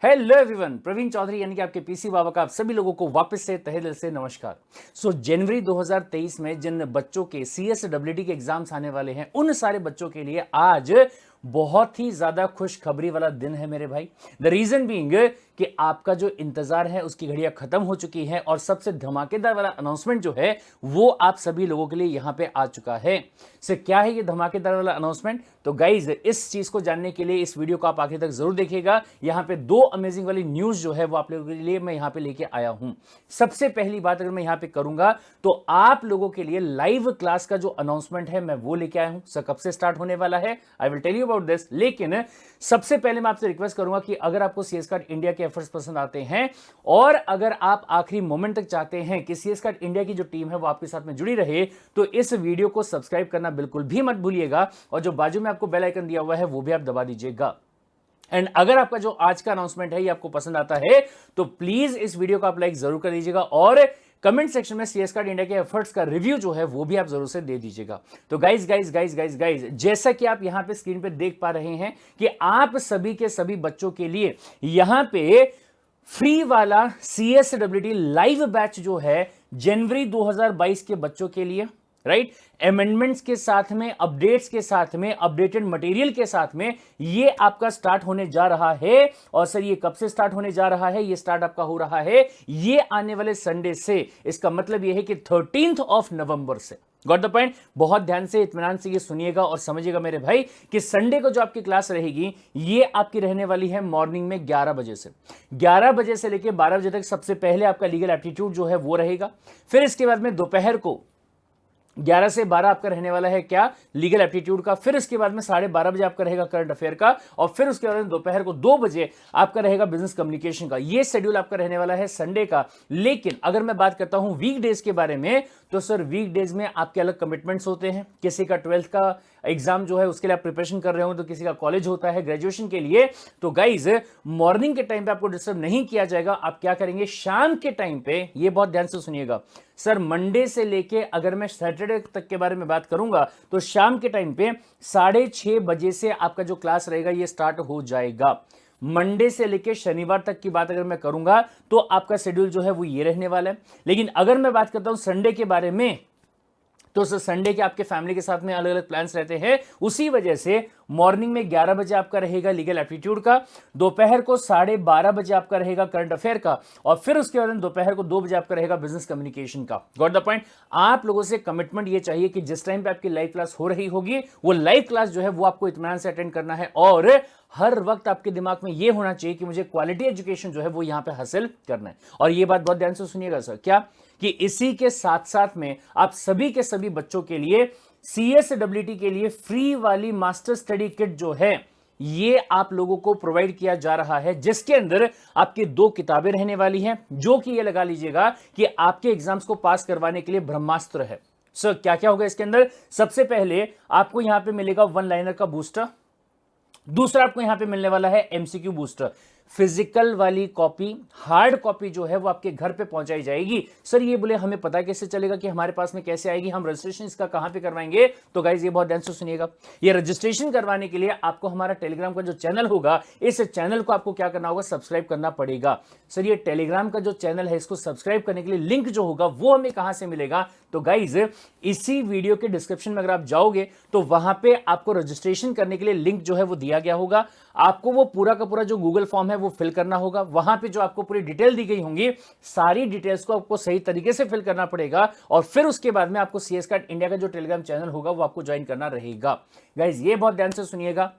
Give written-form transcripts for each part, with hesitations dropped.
Hello everyone, Praveen Chaudhary यानी कि आपके पीसी बाबा का आप सभी लोगों को वापस से तहे दिल से नमस्कार। जनवरी 2023 में जिन बच्चों के CSWD के एग्जाम्स आने वाले हैं, उन सारे बच्चों के लिए आज बहुत ही ज्यादा खुशखबरी वाला दिन है मेरे भाई। द रीजन बीइंग कि आपका जो इंतजार है उसकी घड़ियां खत्म हो चुकी है और सबसे धमाकेदार वाला अनाउंसमेंट जो है वो आप सभी लोगों के लिए यहां पे आ चुका है। क्या है ये धमाकेदार वाला अनाउंसमेंट? तो गाइज, इस चीज को जानने के लिए इस वीडियो को आप आखिर तक जरूर देखिएगा। यहां पे दो अमेजिंग वाली न्यूज जो है वो आप लोगों के लिए मैं यहां पे लेके आया हूं। सबसे पहली बात अगर मैं यहां पे करूंगा तो आप लोगों के लिए लाइव क्लास का जो अनाउंसमेंट है मैं वो लेके आया हूं। सर कब से स्टार्ट होने वाला है, I will tell you about this. लेकिन सबसे पहले मैं आपसे रिक्वेस्ट करूंगा कि अगर आपको CS कार्ड इंडिया के एफर्ट्स पसंद आते हैं और अगर आप आखिरी मोमेंट तक चाहते हैं कि CS कार्ड इंडिया की जो टीम है वो आपके साथ में जुड़ी रहे, तो इस वीडियो को सब्सक्राइब करना बिल्कुल भी मत भूलिएगा और जो बाजू में आपको बेल आइकन दिया हुआ है वो भी आप दबा दीजिएगा। एंड अगर आपका जो आज का अनाउंसमेंट है ये आपको पसंद आता है तो प्लीज इस वीडियो को आप लाइक जरूर कर दीजिएगा और कमेंट सेक्शन में CS कार्ड इंडिया के एफर्ट्स का रिव्यू जो है वो भी आप जरूर से दे दीजिएगा। तो guys guys guys guys guys जैसा कि आप यहां पे स्क्रीन पे देख पा रहे हैं कि आप सभी के सभी बच्चों के लिए यहां पे फ्री वाला CSWD लाइव बैच जो है जनवरी 2022 के बच्चों के लिए, राइट, अमेंडमेंट्स के साथ में, अपडेट्स के साथ में, अपडेटेड मटेरियल के साथ में ये आपका स्टार्ट होने जा रहा है। और सर ये कब से स्टार्ट होने जा रहा है? ये स्टार्ट आपका हो रहा है ये आने वाले संडे से। इसका मतलब ये है कि 13 नवंबर से। Got the point? बहुत ध्यान से, इत्मीनान से ये सुनिएगा और समझिएगा मेरे भाई कि संडे को जो आपकी क्लास रहेगी ये आपकी रहने वाली है मॉर्निंग में 11 बजे से। 11 बजे से लेकर 12 बजे तक सबसे पहले आपका लीगल एप्टीट्यूड जो है वो रहेगा। फिर इसके बाद में दोपहर को 11 से 12 आपका रहने वाला है क्या, लीगल एप्टीट्यूड का। फिर इसके बाद में 12:30 बजे आपका रहेगा करंट अफेयर का और फिर उसके बाद में दोपहर को 2 बजे आपका रहेगा बिजनेस कम्युनिकेशन का। ये शेड्यूल आपका रहने वाला है संडे का। लेकिन अगर मैं बात करता हूं वीकडेज के बारे में तो सर वीकडेज में आपके अलग कमिटमेंट्स होते हैं। किसी का 12th का एग्जाम जो है उसके लिए आप प्रिपरेशन कर रहे हो, तो किसी का कॉलेज होता है ग्रेजुएशन के लिए। तो गाइज मॉर्निंग के टाइम पे आपको डिस्टर्ब नहीं किया जाएगा। आप क्या करेंगे शाम के टाइम पे, ये बहुत ध्यान से सुनिएगा सर, मंडे से लेके अगर मैं सैटरडे तक के बारे में बात करूंगा तो शाम के टाइम पे 6:30 बजे से आपका जो क्लास रहेगा ये स्टार्ट हो जाएगा। मंडे से लेके शनिवार तक की बात अगर मैं करूंगा तो आपका शेड्यूल जो है वो ये रहने वाला है। लेकिन अगर मैं बात करता हूं संडे के बारे में तो संडे के आपके फैमिली के साथ में अलग अलग प्लान्स रहते हैं। उसी वजह से मॉर्निंग में 11 बजे आपका रहेगा लीगल एप्टीट्यूड का, दोपहर को 12:30 बजे आपका रहेगा करंट अफेयर का और फिर उसके बाद दोपहर को 2 बजे आपका रहेगा बिजनेस कम्युनिकेशन का। Got the point? आप लोगों से कमिटमेंट ये चाहिए कि जिस टाइम पे आपकी लाइव क्लास हो रही होगी वो लाइव क्लास जो है वो आपको इत्मीनान से अटेंड करना है और हर वक्त आपके दिमाग में यह होना चाहिए कि मुझे क्वालिटी एजुकेशन जो है वो यहां पे हासिल करना है। और ये बात बहुत ध्यान से सुनिएगा सर, क्या कि इसी के साथ साथ में आप सभी के सभी बच्चों के लिए CSWD के लिए फ्री वाली मास्टर स्टडी किट जो है ये आप लोगों को प्रोवाइड किया जा रहा है, जिसके अंदर आपकी 2 किताबें रहने वाली हैं जो कि ये लगा लीजिएगा कि आपके एग्जाम्स को पास करवाने के लिए ब्रह्मास्त्र है। सर क्या क्या होगा इसके अंदर? सबसे पहले आपको यहां पे मिलेगा 1 लाइनर का बूस्टर, दूसरा आपको यहां पे मिलने वाला है MCQ बूस्टर। फिजिकल वाली कॉपी, हार्ड कॉपी जो है वो आपके घर पे पहुंचाई जाएगी। सर ये बोले हमें पता कैसे चलेगा कि हमारे पास में कैसे आएगी, हम रजिस्ट्रेशन इसका कहां पे करवाएंगे? तो गाइज ये बहुत ध्यान से सुनिएगा, ये रजिस्ट्रेशन करवाने के लिए आपको हमारा टेलीग्राम का जो चैनल होगा, इस चैनल को आपको क्या करना होगा, सब्सक्राइब करना पड़ेगा। सर ये टेलीग्राम का जो चैनल है इसको सब्सक्राइब करने के लिए लिंक जो होगा वो हमें कहां से मिलेगा? तो गाइज इसी वीडियो के डिस्क्रिप्शन में अगर आप जाओगे तो वहां पे आपको रजिस्ट्रेशन करने के लिए लिंक जो है वो दिया गया होगा। आपको वो पूरा का पूरा जो गूगल फॉर्म है वो फिल करना होगा। वहां पे जो आपको पूरी डिटेल दी गई होंगी, सारी डिटेल्स को आपको सही तरीके से फिल करना पड़ेगा और फिर उसके बाद में आपको CS कार्ड इंडिया का जो टेलीग्राम चैनल होगा वो आपको ज्वाइन करना रहेगा। गाइज ये बहुत ध्यान से सुनिएगा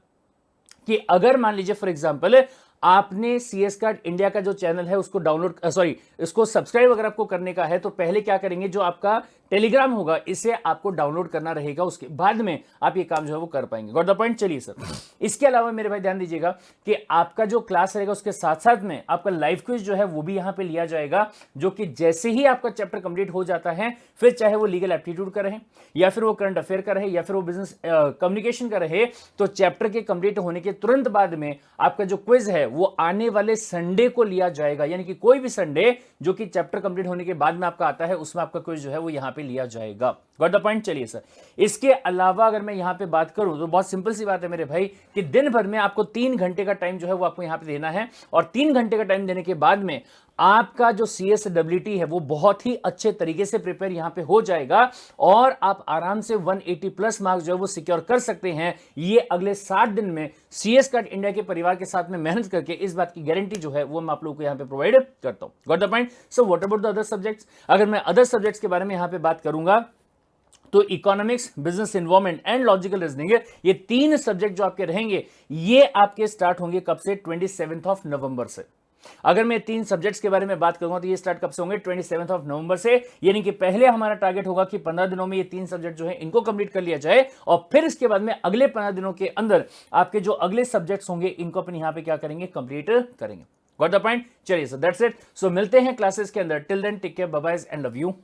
कि अगर मान लीजिए फॉर एग्जांपल आपने CS कार्ड इंडिया का जो चैनल है उसको इसको सब्सक्राइब अगर आपको करने का है तो पहले क्या करेंगे, जो आपका टेलीग्राम होगा इसे आपको डाउनलोड करना रहेगा, उसके बाद में आप ये काम जो है वो कर पाएंगे। Got the point? चलिए सर, इसके अलावा मेरे भाई ध्यान दीजिएगा कि आपका जो क्लास रहेगा उसके साथ साथ में आपका लाइव क्विज जो है वो भी यहां पे लिया जाएगा, जो कि जैसे ही आपका चैप्टर कंप्लीट हो जाता है, फिर चाहे वो लीगल एप्टीट्यूड का रहे या फिर वो करंट अफेयर का रहे या फिर वो बिजनेस कम्युनिकेशन का रहे, तो चैप्टर के कंप्लीट होने के तुरंत बाद में आपका जो क्विज है वो आने वाले संडे को लिया जाएगा। यानी कि कोई भी संडे जो कि चैप्टर कंप्लीट होने के बाद में आपका आता है उसमें आपका क्विज जो है वो यहां पे पे लिया जाएगा। Got the point. चलिए सर, इसके अलावा अगर मैं यहां पे बात करूं तो बहुत सिंपल सी बात है मेरे भाई कि दिन भर में आपको 3 घंटे का टाइम जो है वो आपको यहां पे देना है, और 3 घंटे का टाइम देने के बाद में आपका जो CSWT है वो बहुत ही अच्छे तरीके से प्रिपेयर यहां पे हो जाएगा, और आप आराम से 180 प्लस मार्क्स जो है वो सिक्योर कर सकते हैं। ये अगले 60 दिन में CS कट इंडिया के परिवार के साथ में मेहनत करके, इस बात की गारंटी जो है वो मैं आप लोगों को यहां पे प्रोवाइड करता हूं। Got the point. So what about the other subjects? अगर मैं अदर सब्जेक्ट्स के बारे में यहां पे बात करूंगा तो economics, business environment and logical reasoning, ये 3 सब्जेक्ट जो आपके रहेंगे ये आपके स्टार्ट होंगे कब से? 27 नवंबर से। अगर मैं 3 सब्जेक्ट्स के बारे में बात करूंगा तो ये स्टार्ट कब से होंगे? 27 नवंबर से। यानी कि पहले हमारा टारगेट होगा कि 15 दिनों में ये 3 सब्जेक्ट जो है इनको कंप्लीट कर लिया जाए, और फिर इसके बाद में अगले 15 दिनों के अंदर आपके जो अगले सब्जेक्ट्स होंगे इनको अपन यहां पे क्या करेंगे? कंप्लीट करेंगे। Got the point. चलिए सर, दैट्स इट। सो मिलते हैं क्लासेस के अंदर। Till then take care, bye bye and love you.